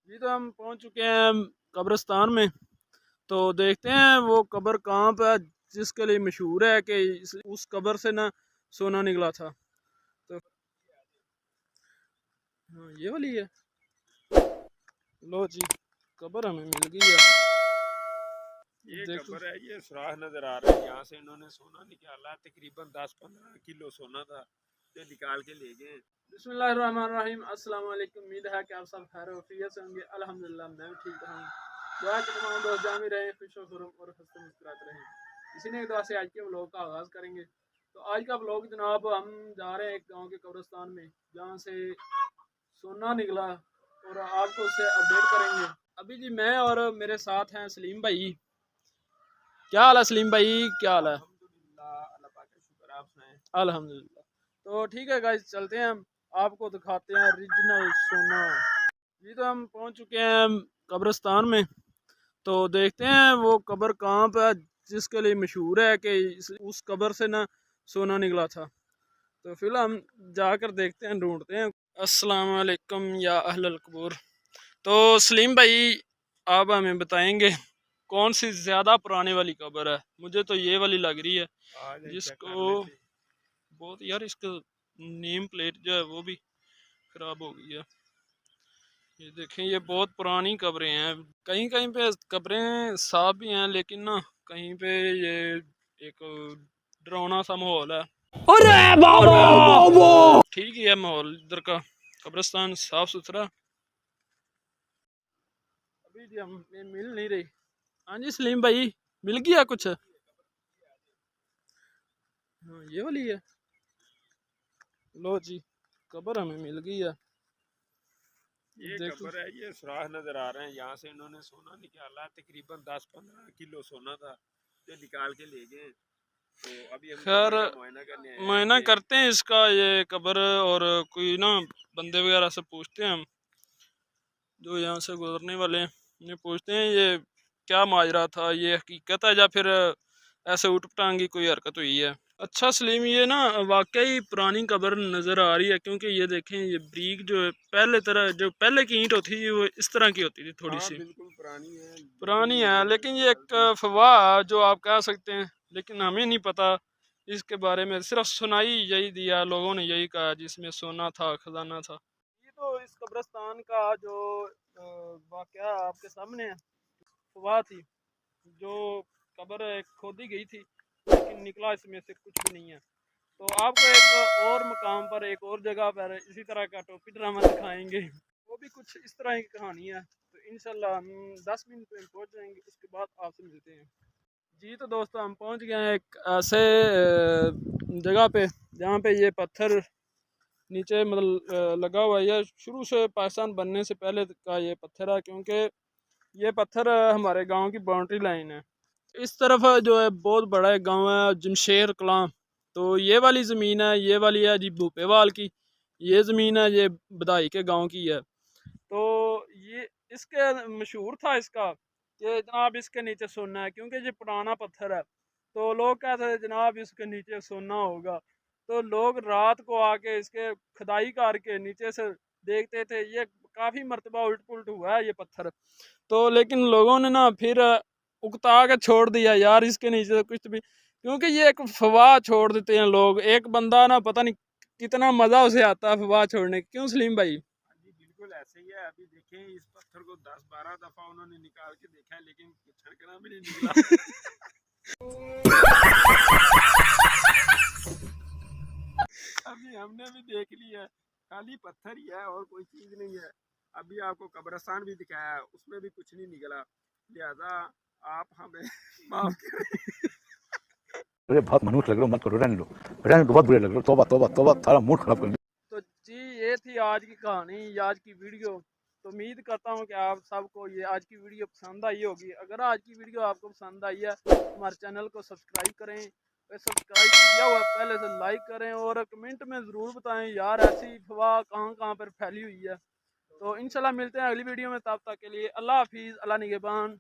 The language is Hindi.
जी तो हम पहुंच चुके हैं कब्रिस्तान में। तो देखते हैं वो कब्र कहाँ पे है, जिसके लिए मशहूर है कि उस कब्र से ना सोना निकला था। तो हाँ, ये वाली है। लो जी, कब्र हमें मिल गई है। ये देखो, कब्र है, ये सुराख नजर आ रहा है। यहाँ से इन्होंने सोना निकाला, तकरीबन 10-15 किलो सोना था जो निकाल के ले गए। बिस्मिल्लाहिर्रहमानिर्रहीम। अस्सलाम वालेकुम। उम्मीद है कि आप सब खैर वफियत से होंगे। अल्हम्दुलिल्लाह मैं भी ठीक हूँ। दुआ के तमाम दोस्त जामी रहे, खुश खुरम और हंसते मुस्कुराते रहें। इसी ने दुआ से आज के व्लॉग का आगाज़ करेंगे। तो आज का व्लॉग जनाब, हम जा रहे हैं एक गाँव के कब्रिस्तान में जहाँ से सोना निकला और आपको उससे अपडेट करेंगे। अभी जी मैं और मेरे साथ हैं सलीम भाई। क्या हाल है सलीम भाई, क्या हाल है? अल्हम्दुलिल्लाह, अल्लाह पाक का शुक्र, आप सुनाएं। अल्हम्दुलिल्लाह। तो ठीक है गाइस, चलते हैं हम आपको दिखाते हैं ओरिजिनल सोना। जी तो हम पहुंच चुके हैं कब्रिस्तान में। तो देखते हैं वो कब्र कहाँ पे है, जिसके लिए मशहूर है कि उस कब्र से ना सोना निकला था। तो फिलहाल हम जाकर देखते हैं, ढूंढते हैं। अस्सलाम वालेकुम या अहलल कबूर। तो सलीम भाई, आप हमें बताएंगे कौन सी ज्यादा पुराने वाली कब्र है? मुझे तो ये वाली लग रही है, आ जाए चेक कर जिसको लेते। बहुत यार, इसका नेम प्लेट जो है वो भी खराब हो गई है। ये देखें, ये बहुत पुरानी कब्रें हैं। कहीं कहीं पे कब्रें साफ भी हैं, लेकिन ना कहीं पे ये एक डरावना सा माहौल है। अरे बाबा! ठीक ही है माहौल इधर का, कब्रिस्तान साफ सुथरा। अभी जी हमें मिल नहीं रही। हाँ जी सलीम भाई, मिल गया कुछ? हाँ, ये वाली है। लो जी, कब्र हमें मिल गई है। ये देखो, कब्र है, ये सुराख नजर आ रहे हैं। यहाँ से इन्होंने सोना निकाला, तकरीबन 10-15 किलो सोना था जो निकाल के ले गए। तो अभी हम खैर कब्र का मुआयना करने आए हैं मुआयना कि करते हैं इसका, ये कब्र। और कोई ना बंदे वगैरह से पूछते हैं हम, जो यहाँ से गुजरने वाले हैं, उन्हें पूछते हैं ये क्या माजरा था, ये हकीकत है या फिर ऐसे उठ पटांग की कोई हरकत हुई है। अच्छा सलीम, ये ना वाकई पुरानी कब्र नज़र आ रही है, क्योंकि ये देखें, ये ब्रीक जो है, पहले तरह जो पहले की ईंट होती थी वो इस तरह की होती थी, थोड़ी हाँ सी बिल्कुल पुरानी है, दिखने पुरानी में है। भी लेकिन ये जल्दी। एक अफवाह जो आप कह सकते हैं, लेकिन हमें नहीं पता इसके बारे में। सिर्फ सुनाई यही दिया, लोगों ने यही कहा जिसमें सोना था, खजाना था। ये तो इस कब्रिस्तान का जो वाकया आपके सामने है, अफवाह थी। जो कब्र खोदी गई थी, लेकिन निकला इसमें से कुछ भी नहीं है। तो आपको एक और मुकाम पर, एक और जगह पर इसी तरह का टोपी ड्रामा दिखाएंगे। वो भी कुछ इस तरह की कहानी है। तो इंशाल्लाह हम 10 मिनट में पहुंच जाएंगे, उसके बाद आपसे मिलते हैं। जी तो दोस्तों, हम पहुंच गए हैं एक ऐसे जगह पे जहाँ पे ये पत्थर नीचे मतलब लगा हुआ है। ये शुरू से पाकिस्तान बनने से पहले का ये पत्थर है, क्योंकि ये पत्थर हमारे गांव की बाउंड्री लाइन है। इस तरफ जो है बहुत बड़ा एक गांव है, जमशेर कलां। तो ये वाली ज़मीन है, ये वाली है जी भूपेवाल की। ये ज़मीन है, ये बधाई के गांव की है। तो ये इसके मशहूर था इसका कि जनाब इसके नीचे सोना है, क्योंकि ये पुराना पत्थर है। तो लोग कहते थे जनाब इसके नीचे सोना होगा। तो लोग रात को आके इसके खुदाई करके नीचे से देखते थे। ये काफ़ी मरतबा उल्ट पुलट हुआ है ये पत्थर। तो लेकिन लोगों ने ना फिर उकता के छोड़ दिया यार, इसके नीचे तो कुछ भी, क्योंकि ये एक अफवाह छोड़ देते हैं लोग। एक बंदा ना पता नहीं कितना मजा उसे आता है अफवाह छोड़ने की। क्यों सलीम भाई? हाँ जी बिल्कुल ऐसे ही है। अभी देखें, इस पत्थर को 10-12 दफा उन्होंने निकाल के देखा है, लेकिन छड़कना भी नहीं निकला। अभी हमने भी देख लिया है, खाली पत्थर ही है और कोई चीज नहीं है। अभी आपको कब्रिस्तान भी दिखाया है, उसमें भी कुछ नहीं निकला। लिहाजा आप हमें माफ करें। अरे बहुत मनुष्य लग रहे हो, मत करो, रहने दो, बहुत बुरे लग रहे हो। तौबा तौबा तौबा, सारा मूड खराब कर दिया। तो जी, ये थी आज की कहानी, आज की वीडियो। तो उम्मीद करता हूँ कि आप सबको ये आज की वीडियो पसंद आई होगी। अगर आज की वीडियो आपको पसंद आई है तो हमारे चैनल को सब्सक्राइब करें। अगर सब्सक्राइब किया हुआ है पहले से लाइक करें, और कमेंट में ज़रूर बताएं यार ऐसी अफवाह कहाँ कहाँ पर फैली हुई है। तो इंशाल्लाह मिलते हैं अगली वीडियो में, तब तक के लिए अल्लाह हाफिज़, अल्लाह निगहबान।